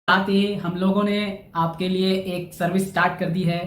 साथ ही हम लोगों ने आपके लिए एक सर्विस स्टार्ट कर दी है।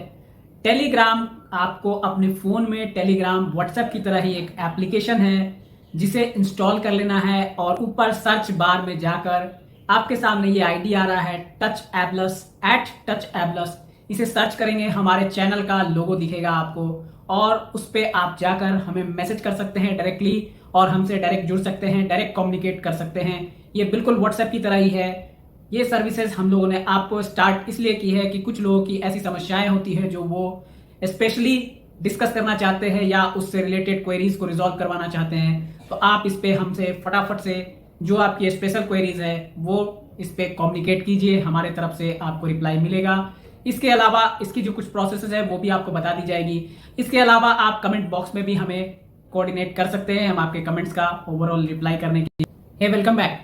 टेलीग्राम। आपको अपने फ़ोन में टेलीग्राम व्हाट्सएप की तरह ही एक एप्लीकेशन है जिसे इंस्टॉल कर लेना है और ऊपर सर्च बार में जाकर आपके सामने ये आईडी आ रहा है टचएबलस @टचएबलस। इसे सर्च करेंगे, हमारे चैनल का लोगो दिखेगा आपको और उस पर आप जाकर हमें मैसेज कर सकते हैं डायरेक्टली और हमसे डायरेक्ट जुड़ सकते हैं, डायरेक्ट कम्युनिकेट कर सकते हैं। ये बिल्कुल व्हाट्सएप की तरह ही है। ये सर्विसेज हम लोगों ने आपको स्टार्ट इसलिए की है कि कुछ लोगों की ऐसी समस्याएं होती है जो वो स्पेशली डिस्कस करना चाहते हैं या उससे रिलेटेड क्वेरीज को रिजॉल्व करवाना चाहते हैं। तो आप इस पे हमसे फटाफट से जो आपकी स्पेशल क्वेरीज है वो इस पे कम्युनिकेट कीजिए, हमारे तरफ से आपको रिप्लाई मिलेगा। इसके अलावा इसकी जो कुछ प्रोसेसेस है वो भी आपको बता दी जाएगी। इसके अलावा आप कमेंट बॉक्स में भी हमें कोऑर्डिनेट कर सकते हैं, हम आपके कमेंट्स का ओवरऑल रिप्लाई करने के लिए। Welcome back.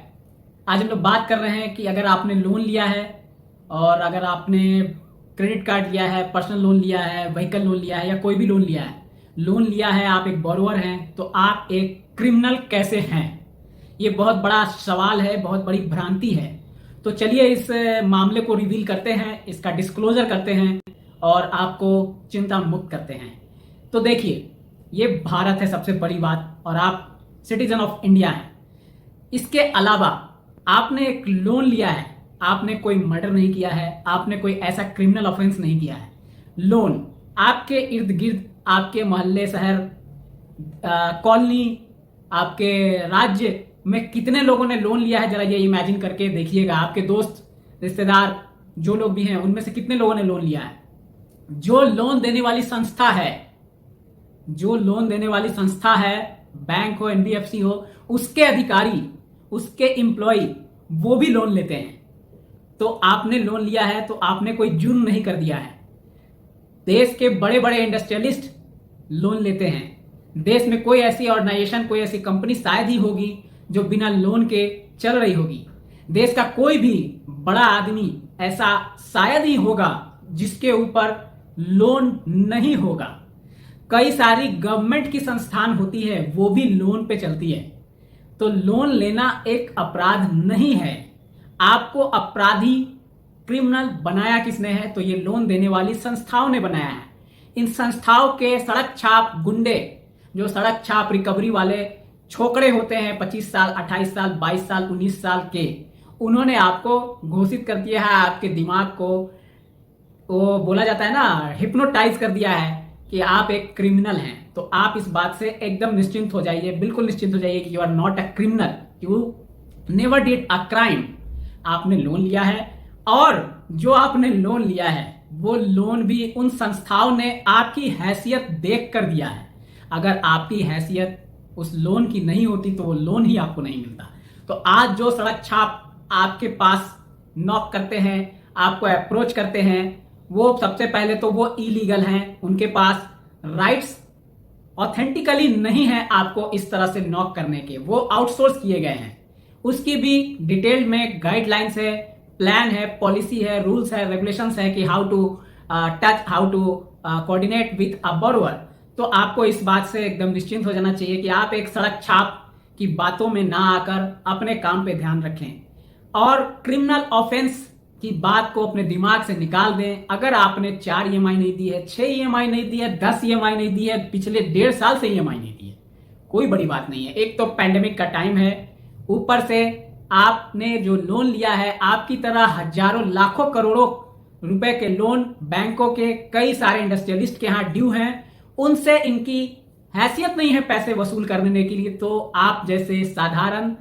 आज हम लोग बात कर रहे हैं कि अगर आपने लोन लिया है और अगर आपने क्रेडिट कार्ड लिया है, पर्सनल लोन लिया है, व्हीकल लोन लिया है या कोई भी लोन लिया है, आप एक बोरोवर हैं, तो आप एक क्रिमिनल कैसे हैं? ये बहुत बड़ा सवाल है, बहुत बड़ी भ्रांति है। तो चलिए इस मामले को रिवील करते हैं, इसका डिस्क्लोजर करते हैं और आपको चिंता मुक्त करते हैं। तो देखिए, ये भारत है सबसे बड़ी बात और आप सिटीजन ऑफ इंडिया हैं। इसके अलावा आपने एक लोन लिया है, आपने कोई मर्डर नहीं किया है, आपने कोई ऐसा क्रिमिनल ऑफेंस नहीं किया है। लोन आपके इर्द गिर्द, आपके मोहल्ले, शहर, कॉलोनी, आपके राज्य में कितने लोगों ने लोन लिया है, जरा ये इमेजिन करके देखिएगा। आपके दोस्त, रिश्तेदार, जो लोग भी हैं, उनमें से कितने लोगों ने लोन लिया है? जो लोन देने वाली संस्था है, बैंक हो, एनबीएफसी हो, उसके अधिकारी, उसके एम्प्लॉय वो भी लोन लेते हैं। तो आपने लोन लिया है तो आपने कोई जुर्म नहीं कर दिया है। देश के बड़े बड़े इंडस्ट्रियलिस्ट लोन लेते हैं। देश में कोई ऐसी ऑर्गेनाइजेशन, कोई ऐसी कंपनी शायद ही होगी जो बिना लोन के चल रही होगी। देश का कोई भी बड़ा आदमी ऐसा शायद ही होगा जिसके ऊपर लोन नहीं होगा। कई सारी गवर्नमेंट की संस्थान होती है, वो भी लोन पे चलती है। तो लोन लेना एक अपराध नहीं है। आपको अपराधी, क्रिमिनल बनाया किसने है? तो ये लोन देने वाली संस्थाओं ने बनाया है। इन संस्थाओं के सड़क छाप गुंडे, जो सड़क छाप रिकवरी वाले छोकरे होते हैं, 25 साल, 28 साल, 22 साल, 19 साल के, उन्होंने आपको घोषित कर दिया है, आपके दिमाग को, वो बोला जाता है ना, हिप्नोटाइज कर दिया है कि आप एक क्रिमिनल हैं। तो आप इस बात से एकदम निश्चिंत हो जाइए, बिल्कुल निश्चिंत हो जाइए कि you are not a criminal, you never did a crime. आपने लोन लिया है और जो आपने लोन लिया है वो लोन भी उन संस्थाओं ने आपकी हैसियत देख कर दिया है। अगर आपकी हैसियत उस लोन की नहीं होती तो वो लोन ही आपको नहीं मिलता। तो आज जो सड़क छाप आपके पास नॉक करते हैं, आपको अप्रोच करते हैं, वो सबसे पहले तो वो इलीगल हैं, उनके पास राइट्स ऑथेंटिकली नहीं है आपको इस तरह से नॉक करने के, वो आउटसोर्स किए गए हैं। उसकी भी डिटेल में गाइडलाइंस है, प्लान है, पॉलिसी है, रूल्स है, रेगुलेशंस है कि how to coordinate with a borrower. तो आपको इस बात से एकदम निश्चिंत हो जाना चाहिए कि आप एक सड़क छाप की बातों में ना आकर अपने काम पे ध्यान रखें और क्रिमिनल ऑफेंस की बात को अपने दिमाग से निकाल दें। अगर आपने 4 EMI नहीं दी है, 6 EMI नहीं दी है, 10 EMI नहीं दी है, पिछले 1.5 साल से EMI नहीं दी है, कोई बड़ी बात नहीं है। एक तो पैंडेमिक का टाइम है, ऊपर से आपने जो लोन लिया है, आपकी तरह हजारों लाखों करोड़ों रुपए के लोन बैंकों के कई सारे इंडस्ट्रियलिस्ट के यहाँ ड्यू हैं, उनसे इनकी हैसियत नहीं है पैसे वसूल करने के लिए। तो आप जैसे साधारण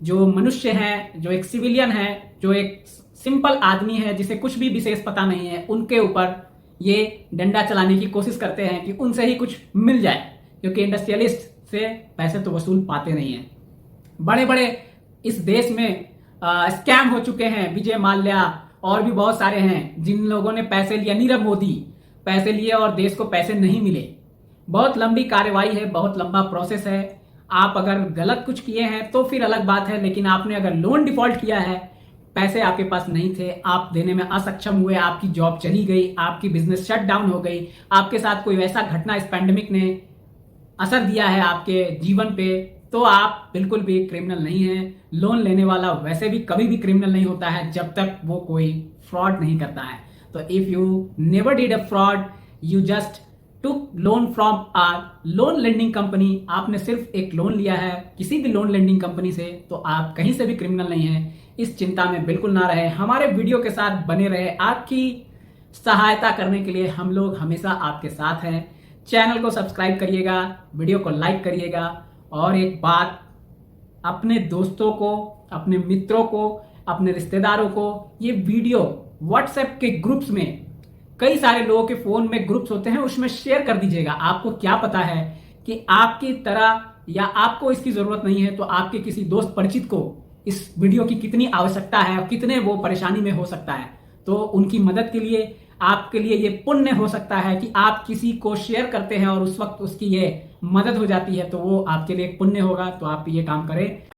जो मनुष्य हैं, जो एक सिविलियन है, जो एक सिंपल आदमी है जिसे कुछ भी विशेष पता नहीं है, उनके ऊपर ये डंडा चलाने की कोशिश करते हैं कि उनसे ही कुछ मिल जाए, क्योंकि इंडस्ट्रियलिस्ट से पैसे तो वसूल पाते नहीं हैं। बड़े बड़े इस देश में स्कैम हो चुके हैं, विजय माल्या और भी बहुत सारे हैं जिन लोगों ने पैसे लिया, नीरव मोदी पैसे लिए और देश को पैसे नहीं मिले। बहुत लंबी कार्रवाई है, बहुत लंबा प्रोसेस है। आप अगर गलत कुछ किए हैं तो फिर अलग बात है, लेकिन आपने अगर लोन डिफॉल्ट किया है, पैसे आपके पास नहीं थे, आप देने में असक्षम हुए, आपकी जॉब चली गई, आपकी बिजनेस शट डाउन हो गई, आपके साथ कोई वैसा घटना इस पैंडेमिक ने असर दिया है आपके जीवन पे, तो आप बिल्कुल भी क्रिमिनल नहीं हैं। लोन लेने वाला वैसे भी कभी भी क्रिमिनल नहीं होता है जब तक वो कोई फ्रॉड नहीं करता है। तो if you never did a fraud, you just took loan from our loan lending company, आपने सिर्फ एक लोन लिया है किसी भी लोन लेंडिंग कंपनी से, तो आप कहीं से भी क्रिमिनल नहीं है। इस चिंता में बिल्कुल ना रहे, हमारे वीडियो के साथ बने रहे। आपकी सहायता करने के लिए हम लोग हमेशा आपके साथ हैं। चैनल को सब्सक्राइब करिएगा, वीडियो को लाइक करिएगा, और एक बात, अपने दोस्तों को, अपने मित्रों को, अपने रिश्तेदारों को ये वीडियो व्हाट्सएप के ग्रुप्स में, कई सारे लोगों के फोन में ग्रुप्स होते हैं, उसमें शेयर कर दीजिएगा। आपको क्या पता है कि आपकी तरह या आपको इसकी जरूरत नहीं है, तो आपके किसी दोस्त परिचित को इस वीडियो की कितनी आवश्यकता है और कितने वो परेशानी में हो सकता है, तो उनकी मदद के लिए आपके लिए ये पुण्य हो सकता है कि आप किसी को शेयर करते हैं और उस वक्त उसकी ये मदद हो जाती है, तो वो आपके लिए एक पुण्य होगा। तो आप ये काम करें।